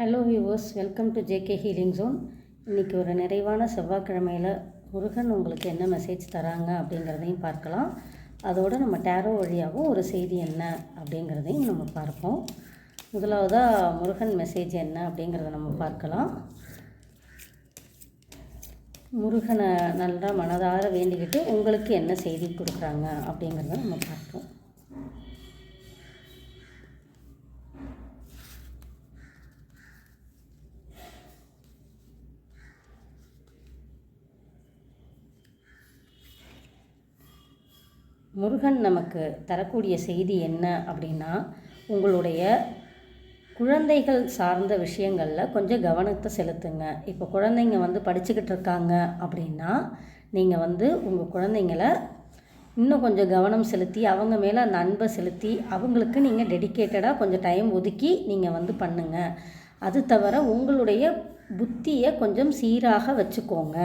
Hello viewers, welcome to JK healing zone. இன்றைக்கி ஒரு நிறைவான செவ்வாய்க்கிழமையில் முருகன் உங்களுக்கு என்ன மெசேஜ் தராங்க அப்படிங்கிறதையும் பார்க்கலாம். அதோடு நம்ம டேரோ வழியாகவும் ஒரு செய்தி என்ன அப்படிங்கிறதையும் நம்ம பார்ப்போம். முதலாவதாக முருகன் மெசேஜ் என்ன அப்படிங்கிறத நம்ம பார்க்கலாம். முருகனை நல்லா மனதார வேண்டிக்கிட்டு உங்களுக்கு என்ன செய்தி கொடுக்குறாங்க அப்படிங்கிறத நம்ம பார்ப்போம். முருகன் நமக்கு தரக்கூடிய செய்தி என்ன அப்படின்னா, உங்களுடைய குழந்தைகள் சார்ந்த விஷயங்களில் கொஞ்சம் கவனத்தை செலுத்துங்க. இப்போ குழந்தைங்க படிச்சுக்கிட்டு இருக்காங்க அப்படின்னா, நீங்கள் உங்கள் குழந்தைங்கள இன்னும் கொஞ்சம் கவனம் செலுத்தி அவங்க மேலே அந்த அன்பை செலுத்தி அவங்களுக்கு நீங்கள் டெடிக்கேட்டடாக கொஞ்சம் டைம் ஒதுக்கி நீங்கள் பண்ணுங்கள். அது தவிர உங்களுடைய புத்தியை கொஞ்சம் சீராக வச்சுக்கோங்க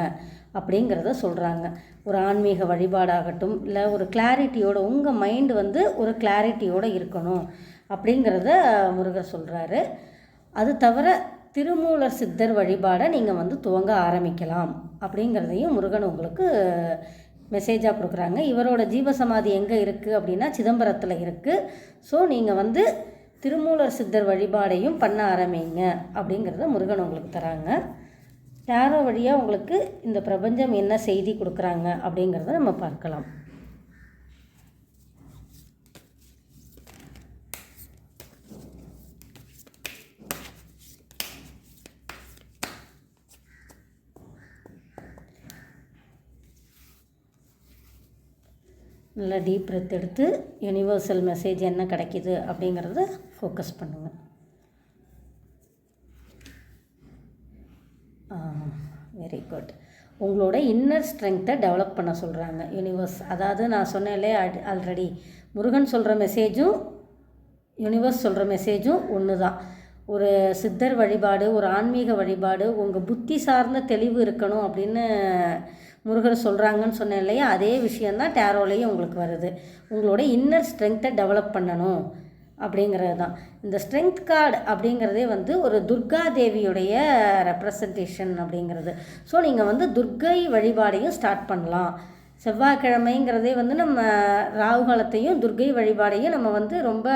அப்படிங்கிறத சொல்கிறாங்க. ஒரு ஆன்மீக வழிபாடாகட்டும், இல்லை ஒரு கிளாரிட்டியோட உங்கள் மைண்டு ஒரு கிளாரிட்டியோடு இருக்கணும் அப்படிங்கிறத முருகர் சொல்கிறாரு. அது தவிர திருமூலர் சித்தர் வழிபாடை நீங்கள் துவங்க ஆரம்பிக்கலாம் அப்படிங்கிறதையும் முருகன் உங்களுக்கு மெசேஜாக கொடுக்குறாங்க. இவரோட ஜீவசமாதி எங்கே இருக்குது அப்படின்னா சிதம்பரத்தில் இருக்குது. ஸோ நீங்கள் திருமூலர் சித்தர் வழிபாடையும் பண்ண ஆரம்பிங்க அப்படிங்கிறத முருகன் உங்களுக்கு தராங்க. டேரோ வழியாக உங்களுக்கு இந்த பிரபஞ்சம் என்ன செய்தி கொடுக்குறாங்க அப்படிங்கிறத நம்ம பார்க்கலாம். நல்லா டீப் பிரெத் எடுத்து யூனிவர்சல் மெசேஜ் என்ன கிடைக்கிது அப்படிங்கிறத ஃபோக்கஸ் பண்ணுங்கள். Very good. உங்களோட இன்னர் ஸ்ட்ரென்த்தை டெவலப் பண்ண சொல்கிறாங்க யூனிவர்ஸ். அதாவது நான் சொன்னேன்லே ஆல்ரெடி, முருகன் சொல்கிற மெசேஜும் யூனிவர்ஸ் சொல்கிற மெசேஜும் ஒன்று தான். ஒரு சித்தர் வழிபாடு, ஒரு ஆன்மீக வழிபாடு, உங்கள் புத்தி சார்ந்த தெளிவு இருக்கணும் அப்படின்னு முருகர் சொல்கிறாங்கன்னு சொன்னேன் இல்லையா, அதே விஷயந்தான் டேரோலையும் உங்களுக்கு வருது. உங்களோட இன்னர் ஸ்ட்ரென்த்தை டெவலப் பண்ணணும் அப்படிங்கிறது தான். இந்த ஸ்ட்ரென்த் கார்டு அப்படிங்கிறதே ஒரு துர்கா தேவியுடைய ரெப்ரசன்டேஷன் அப்படிங்கிறது. ஸோ நீங்கள் துர்கை வழிபாடையும் ஸ்டார்ட் பண்ணலாம். செவ்வாய்க்கிழமைங்கிறதே நம்ம ராகு காலத்தையும் துர்கை வழிபாடையும் நம்ம ரொம்ப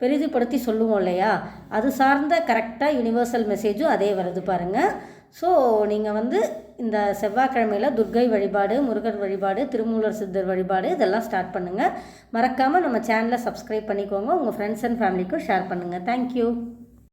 பெரிதுபடுத்தி சொல்லுவோம் இல்லையா, அது சார்ந்த கரெக்டாக யூனிவர்சல் மெசேஜும் அதே வருது பாருங்கள். ஸோ நீங்கள் இந்த செவ்வாய்க்கிழமையில் துர்கை வழிபாடு, முருகர் வழிபாடு, திருமூலர் சித்தர் வழிபாடு இதெல்லாம் ஸ்டார்ட் பண்ணுங்கள். மறக்காமல் நம்ம சேனலை சப்ஸ்கிரைப் பண்ணிக்கோங்க. உங்கள் ஃப்ரெண்ட்ஸ் அண்ட் ஃபேமிலிக்கும் ஷேர் பண்ணுங்கள். தேங்க்யூ.